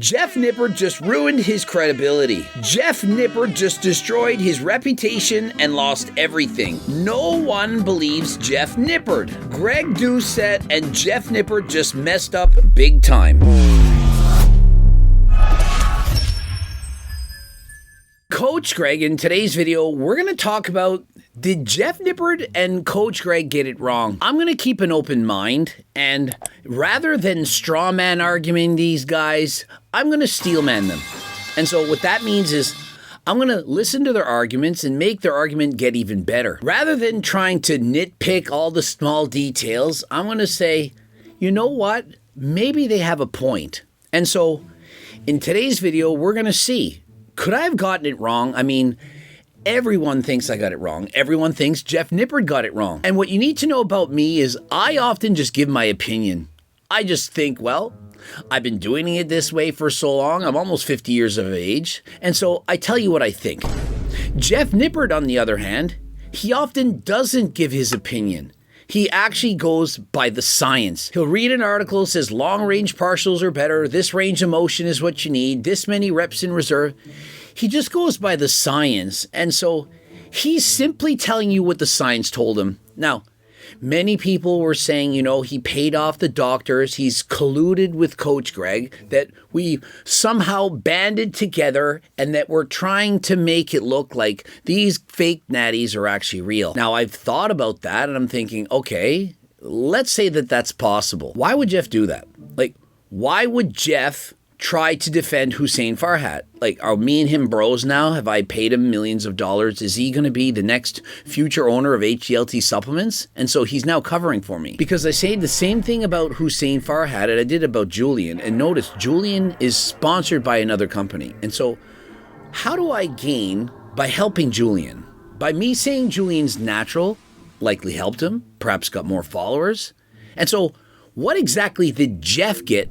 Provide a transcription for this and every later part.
Jeff Nippard just ruined his credibility. Jeff Nippard just destroyed his reputation and lost everything. No one believes Jeff Nippard. Greg Doucette and Jeff Nippard just messed up big time. Coach Greg, in today's video, we're going to talk about, did Jeff Nippard and Coach Greg get it wrong? I'm going to keep an open mind, and rather than straw man arguing these guys, I'm going to steelman them. And so what that means is I'm going to listen to their arguments and make their argument get even better. Rather than trying to nitpick all the small details, I'm going to say, you know what? Maybe they have a point. And so in today's video, we're going to see, could I have gotten it wrong? I mean, everyone thinks I got it wrong. Everyone thinks Jeff Nippard got it wrong. And what you need to know about me is I often just give my opinion. I just think, well, I've been doing it this way for so long. I'm almost 50 years of age. And so I tell you what I think. Jeff Nippard, on the other hand, he often doesn't give his opinion. He actually goes by the science. He'll read an article, says long-range partials are better, this range of motion is what you need, this many reps in reserve. He just goes by the science, and so he's simply telling you what the science told him. Now, many people were saying, you know, he paid off the doctors, he's colluded with Coach Greg, that we somehow banded together and that we're trying to make it look like these fake natties are actually real. Now, I've thought about that and I'm thinking, okay, let's say that that's possible. Why would Jeff do that? Like, why would Jeff try to defend Hussein Farhat? Like, are me and him bros now? Have I paid him millions of dollars? Is he going to be the next future owner of HGLT supplements? And so he's now covering for me. Because I say the same thing about Hussein Farhat that I did about Julian. And notice, Julian is sponsored by another company. And so how do I gain by helping Julian? By me saying Julian's natural likely helped him, perhaps got more followers. And so what exactly did Jeff get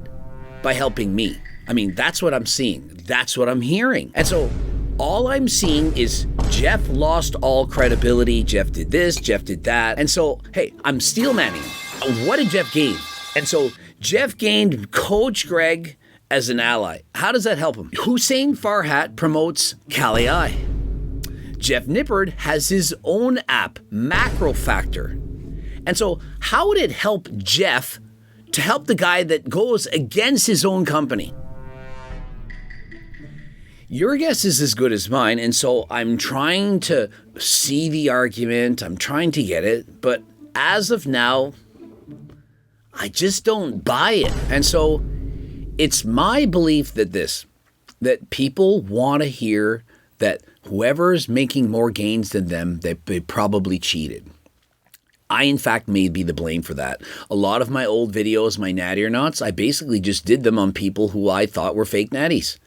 by helping me? I mean, that's what I'm seeing. That's what I'm hearing. And so all I'm seeing is Jeff lost all credibility. Jeff did this, Jeff did that. And so, hey, I'm steelmanning. What did Jeff gain? And so Jeff gained Coach Greg as an ally. How does that help him? Hussein Farhat promotes Kali I. Jeff Nippard has his own app, Macro Factor. And so how would it help Jeff to help the guy that goes against his own company? Your guess is as good as mine, and so I'm trying to see the argument, I'm trying to get it, but as of now, I just don't buy it. And so it's my belief that people want to hear that whoever's making more gains than them, they probably cheated. I, in fact, may be the blame for that. A lot of my old videos, my natty or nots, I basically just did them on people who I thought were fake natties.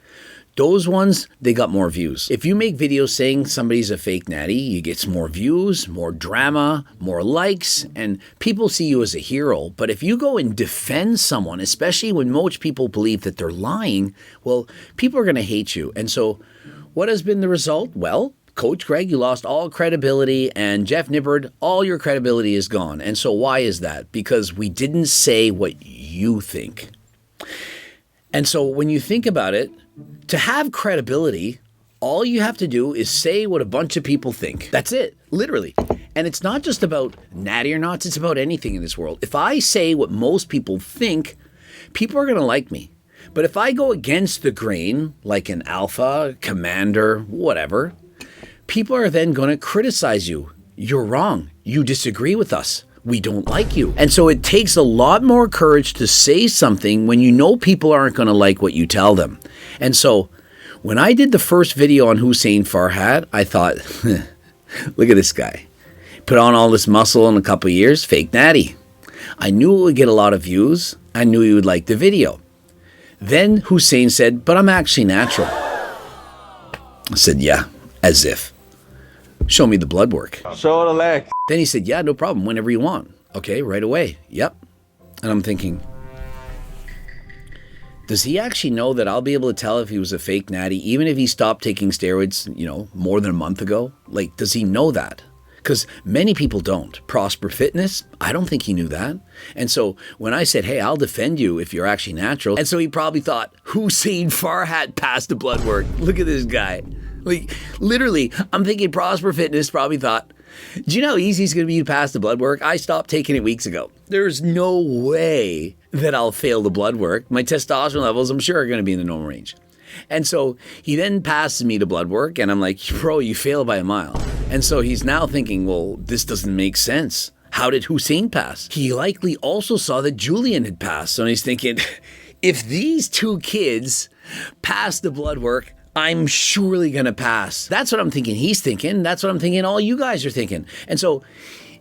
Those ones, they got more views. If you make videos saying somebody's a fake natty, you get more views, more drama, more likes, and people see you as a hero. But if you go and defend someone, especially when most people believe that they're lying, well, people are going to hate you. And so what has been the result? Well, Coach Greg, you lost all credibility, and Jeff Nippard, all your credibility is gone. And so why is that? Because we didn't say what you think. And so when you think about it, to have credibility, all you have to do is say what a bunch of people think. That's it, literally. And it's not just about natty or nots, it's about anything in this world. If I say what most people think, people are going to like me. But if I go against the grain, like an alpha, commander, whatever, people are then going to criticize you. You're wrong. You disagree with us. We don't like you. And so it takes a lot more courage to say something when you know people aren't going to like what you tell them. And so when I did the first video on Hussein Farhat, I thought, look at this guy. Put on all this muscle in a couple of years, fake natty. I knew it would get a lot of views. I knew he would like the video. Then Hussein said, but I'm actually natural. I said, yeah, as if. Show me the blood work. Show the leg. Then he said, yeah, no problem, whenever you want. Okay, right away. Yep. And I'm thinking, does he actually know that I'll be able to tell if he was a fake natty, even if he stopped taking steroids, more than a month ago? Like, does he know that? because many people don't. Prosper Fitness, I don't think he knew that. And so when I said, hey, I'll defend you if you're actually natural. And so he probably thought, Hussein Farhat passed the blood work. Look at this guy. Like, literally, I'm thinking Prosper Fitness probably thought, do you know how easy it's going to be to pass the blood work? I stopped taking it weeks ago. There's no way that I'll fail the blood work. My testosterone levels, I'm sure, are going to be in the normal range. And so he then passes me the blood work, and I'm like, bro, you failed by a mile. And so he's now thinking, well, this doesn't make sense. How did Hussein pass? He likely also saw that Julian had passed. So he's thinking, if these two kids pass the blood work, I'm surely going to pass. That's what I'm thinking he's thinking. That's what I'm thinking all you guys are thinking. And so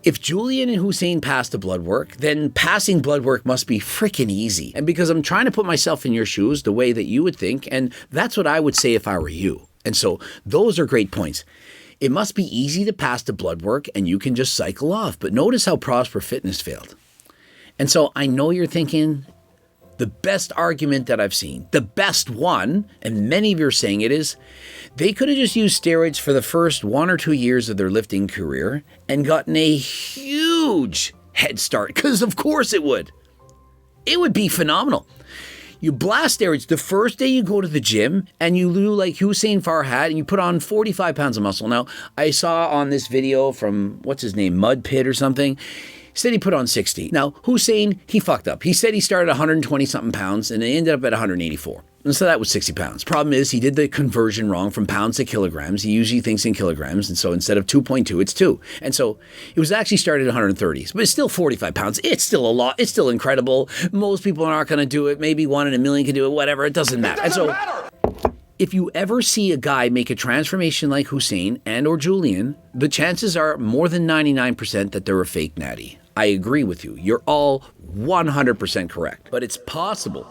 if Julian and Hussein passed the blood work, then passing blood work must be freaking easy. And because I'm trying to put myself in your shoes the way that you would think, and that's what I would say if I were you. And so those are great points. It must be easy to pass the blood work and you can just cycle off. But notice how Prosper Fitness failed. And so I know you're thinking, the best argument that I've seen, the best one, and many of you are saying it is, they could have just used steroids for the first 1 or 2 years of their lifting career and gotten a huge head start, because of course it would. It would be phenomenal. You blast steroids the first day you go to the gym and you do like Hussein Farhat and you put on 45 pounds of muscle. Now, I saw on this video from, what's his name, Mud Pit or something, he said he put on 60. Now, Hussein, he fucked up. He said he started 120 something pounds and it ended up at 184. And so that was 60 pounds. Problem is, he did the conversion wrong from pounds to kilograms. He usually thinks in kilograms. And so instead of 2.2, it's 2. And so it was actually started at 130s, but it's still 45 pounds. It's still a lot. It's still incredible. Most people aren't going to do it. Maybe 1 in a million can do it, whatever. It doesn't matter. And so if you ever see a guy make a transformation like Hussein and or Julian, the chances are more than 99% that they're a fake natty. I agree with you. You're all 100% correct. But it's possible.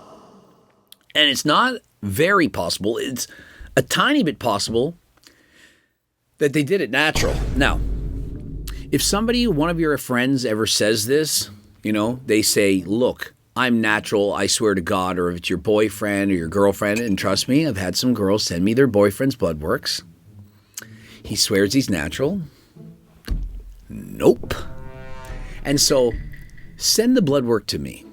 And it's not very possible. It's a tiny bit possible that they did it natural. Now, if somebody, one of your friends ever says this, you know, they say, look, I'm natural, I swear to God, or if it's your boyfriend or your girlfriend, and trust me, I've had some girls send me their boyfriend's blood works. He swears he's natural. Nope. And so send the blood work to me.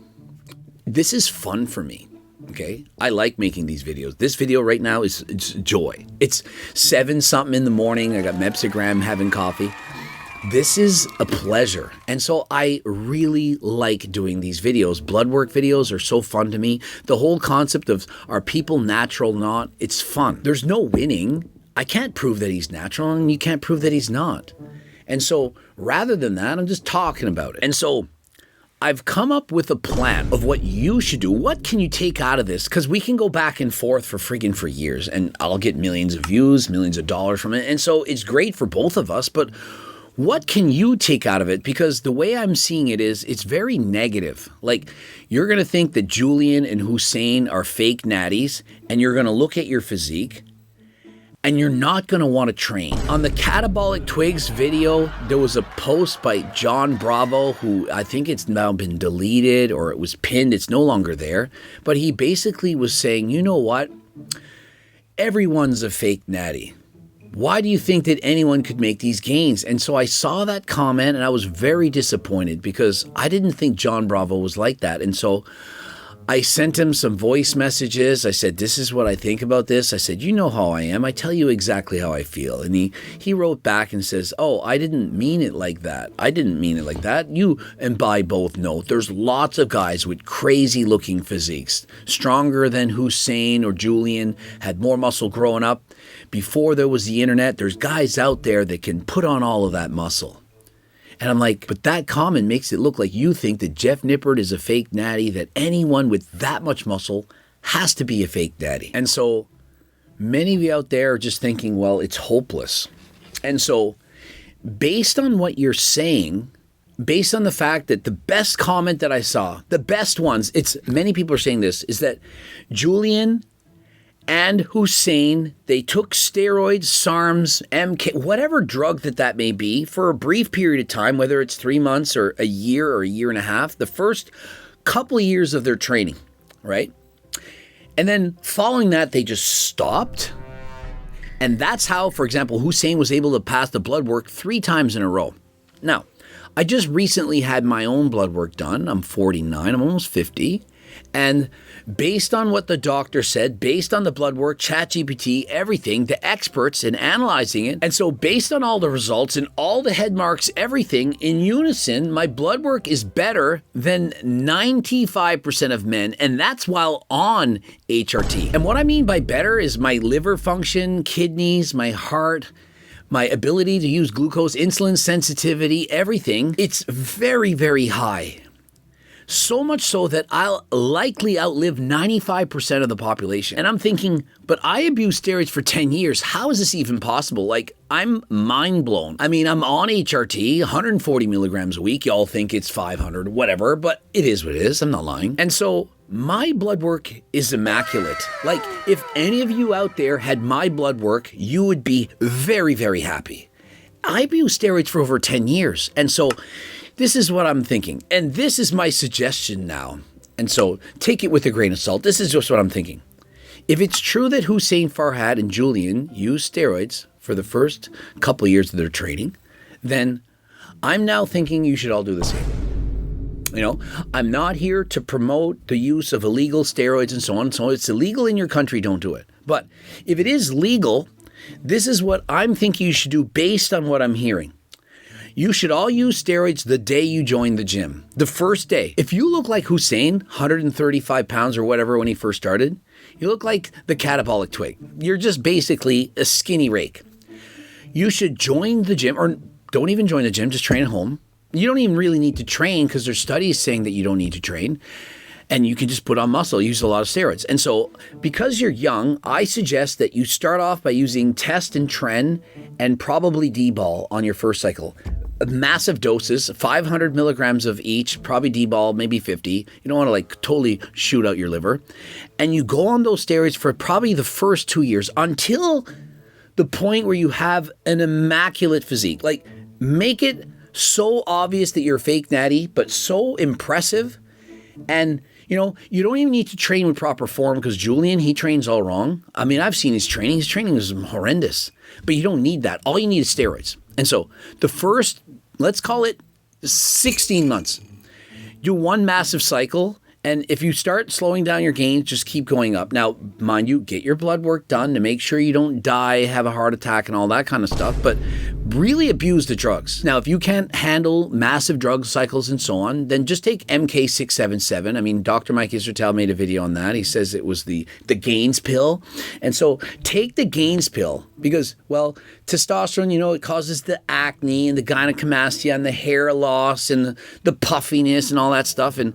This is fun for me. Okay, I like making these videos. This video right now it's joy. It's 7 something in the morning. I got Mepsigram having coffee. This is a pleasure. And so I really like doing these videos. Blood work videos are so fun to me. The whole concept of are people natural, not, it's fun. There's no winning. I can't prove that he's natural and you can't prove that he's not. And so rather than that, I'm just talking about it. And so I've come up with a plan of what you should do. What can you take out of this? Because we can go back and forth for years and I'll get millions of views, millions of dollars from it. And so it's great for both of us, but what can you take out of it? Because the way I'm seeing it is it's very negative. Like you're going to think that Julian and Hussein are fake natties and you're going to look at your physique and you're not going to want to train. On the Catabolic Twigs video, there was a post by John Bravo, who I think it's now been deleted or it was pinned. It's no longer there. But he basically was saying, you know what? Everyone's a fake natty. Why do you think that anyone could make these gains? And so I saw that comment and I was very disappointed because I didn't think John Bravo was like that. And so I sent him some voice messages. I said, this is what I think about this. I said, you know how I am. I tell you exactly how I feel. And he wrote back and says, oh, I didn't mean it like that. I didn't mean it like that. You and I both know there's lots of guys with crazy looking physiques, stronger than Hussein or Julian, had more muscle growing up. Before there was the internet, there's guys out there that can put on all of that muscle. And I'm like, but that comment makes it look like you think that Jeff Nippard is a fake natty, that anyone with that much muscle has to be a fake natty. And so many of you out there are just thinking, well, it's hopeless. And so based on what you're saying, based on the fact that the best comment that I saw, the best ones, it's many people are saying this, is that Julian and Hussein, they took steroids, SARMs, MK, whatever drug that may be, for a brief period of time, whether it's 3 months or a year and a half, the first couple of years of their training, right? And then following that, they just stopped. And that's how, for example, Hussein was able to pass the blood work 3 times in a row. Now, I just recently had my own blood work done. I'm 49, I'm almost 50. And based on what the doctor said, based on the blood work, ChatGPT, everything, the experts in analyzing it. And so based on all the results and all the head marks, everything in unison, my blood work is better than 95% of men. And that's while on HRT. And what I mean by better is my liver function, kidneys, my heart, my ability to use glucose, insulin sensitivity, everything. It's very, very high. So much so that I'll likely outlive 95% of the population. And I'm thinking, but I abused steroids for 10 years. How is this even possible? Like, I'm mind blown. I mean, I'm on HRT, 140 milligrams a week. Y'all think it's 500, whatever, but it is what it is. I'm not lying. And so my blood work is immaculate. Like, if any of you out there had my blood work, you would be very, very happy. I abused steroids for over 10 years. And so this is what I'm thinking. And this is my suggestion now. And so take it with a grain of salt. This is just what I'm thinking. If it's true that Hussein Farhad and Julian used steroids for the first couple of years of their training, then I'm now thinking you should all do the same. You know, I'm not here to promote the use of illegal steroids and so on. So it's illegal in your country, don't do it. But if it is legal, this is what I'm thinking you should do based on what I'm hearing. You should all use steroids the day you join the gym, the first day. If you look like Hussein, 135 pounds or whatever when he first started, you look like the catabolic twig. You're just basically a skinny rake. You should join the gym, or don't even join the gym, just train at home. You don't even really need to train because there's studies saying that you don't need to train. And you can just put on muscle, use a lot of steroids. And so because you're young, I suggest that you start off by using test and tren and probably D-ball on your first cycle. Massive doses, 500 milligrams of each, probably D-ball, maybe 50. You don't want to like totally shoot out your liver. And you go on those steroids for probably the first 2 years until the point where you have an immaculate physique. Like, make it so obvious that you're a fake natty, but so impressive. And you know, you don't even need to train with proper form because Julian, he trains all wrong. I mean, I've seen his training. His training is horrendous, but you don't need that. All you need is steroids. And so the first, let's call it 16 months, do one massive cycle. And if you start slowing down your gains, just keep going up. Now, mind you, get your blood work done to make sure you don't die, have a heart attack and all that kind of stuff, but really abuse the drugs. Now, if you can't handle massive drug cycles and so on, then just take MK677. I mean, Dr. Mike Israetel made a video on that. He says it was the gains pill. And so take the gains pill because, well, testosterone, you know, it causes the acne and the gynecomastia and the hair loss and the puffiness and all that stuff. And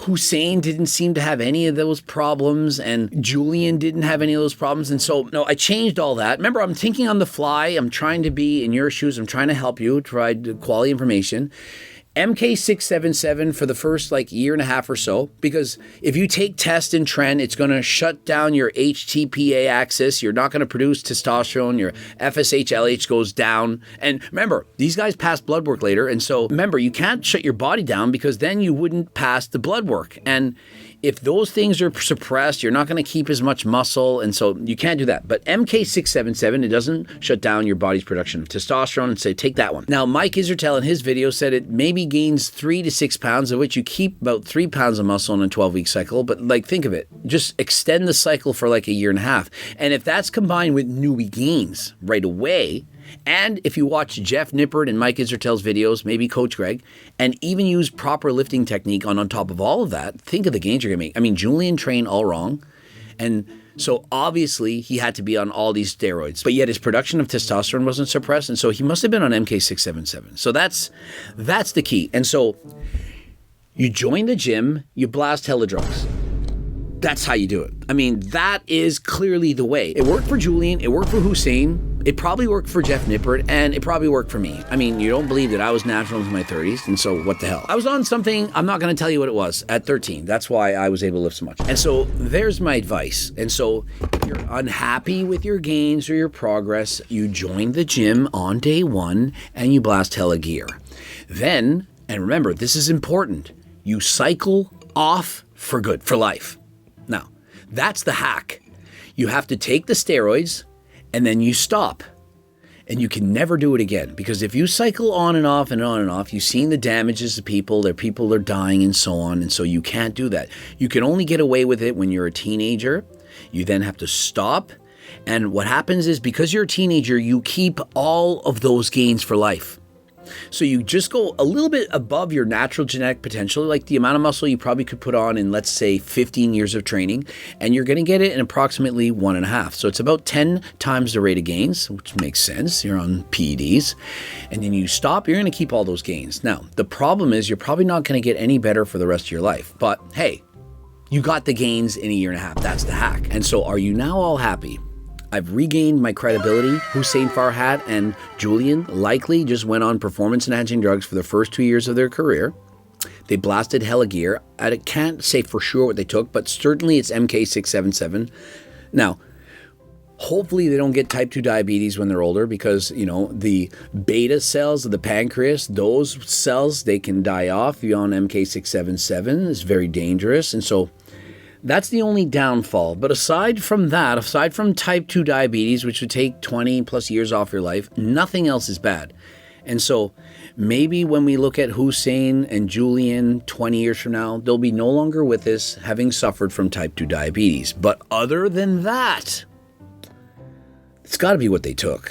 Hussein didn't seem to have any of those problems, and Julian didn't have any of those problems. And so, no, I changed all that. Remember, I'm thinking on the fly. I'm trying to be in your shoes. I'm trying to help you, provide quality information. MK677 for the first like year and a half or so, because if you take test and tren, it's going to shut down your HTPA axis. You're not going to produce testosterone. Your FSH-LH goes down. And remember, these guys pass blood work later. And so remember, you can't shut your body down because then you wouldn't pass the blood work. And if those things are suppressed, you're not going to keep as much muscle, and so you can't do that. But MK677, it doesn't shut down your body's production of testosterone, and say, take that one. Now, Mike Israetel in his video said it maybe gains 3 to 6 pounds, of which you keep about 3 pounds of muscle in a 12-week cycle. But like, think of it. Just extend the cycle for like a year and a half. And if that's combined with newbie gains right away, and if you watch Jeff Nippard and Mike Israetel's videos, maybe Coach Greg, and even use proper lifting technique on top of all of that, think of the gains you're going to make. I mean, Julian trained all wrong. And so obviously he had to be on all these steroids, but yet his production of testosterone wasn't suppressed. And so he must have been on MK677. So that's the key. And so you join the gym, you blast hella drugs. That's how you do it. I mean, that is clearly the way. It worked for Julian. It worked for Hussein. It probably worked for Jeff Nippard, and it probably worked for me. I mean, you don't believe that I was natural in my 30s, and so what the hell? I was on something, I'm not going to tell you what it was, at 13. That's why I was able to lift so much. And so there's my advice. And so if you're unhappy with your gains or your progress, you join the gym on day one, and you blast hella gear. Then, and remember, this is important, you cycle off for good, for life. Now, that's the hack. You have to take the steroids and then you stop. And you can never do it again, because if you cycle on and off and on and off, you've seen the damages to people, their people are dying and so on, and so you can't do that. You can only get away with it when you're a teenager. You then have to stop, and what happens is, because you're a teenager, you keep all of those gains for life. So you just go a little bit above your natural genetic potential, like the amount of muscle you probably could put on in, let's say, 15 years of training, and you're going to get it in approximately 1.5. So it's about 10 times the rate of gains, which makes sense. You're on PEDs, and then you stop, you're going to keep all those gains. Now, the problem is you're probably not going to get any better for the rest of your life, but hey, you got the gains in 1.5 years. That's the hack. And so are you now all happy? I've regained my credibility. Hussein Farhat and Julian likely just went on performance-enhancing drugs for the first 2 years of their career. They blasted hella gear. I can't say for sure what they took, but certainly it's MK677. Now, hopefully they don't get type 2 diabetes when they're older, because, you know, the beta cells of the pancreas, those cells, they can die off beyond MK677. It's very dangerous. And so that's the only downfall. But aside from that, aside from type 2 diabetes, which would take 20 plus years off your life, nothing else is bad. And so maybe when we look at Hussein and Julian 20 years from now, they'll be no longer with us, having suffered from type 2 diabetes. But other than that, it's got to be what they took.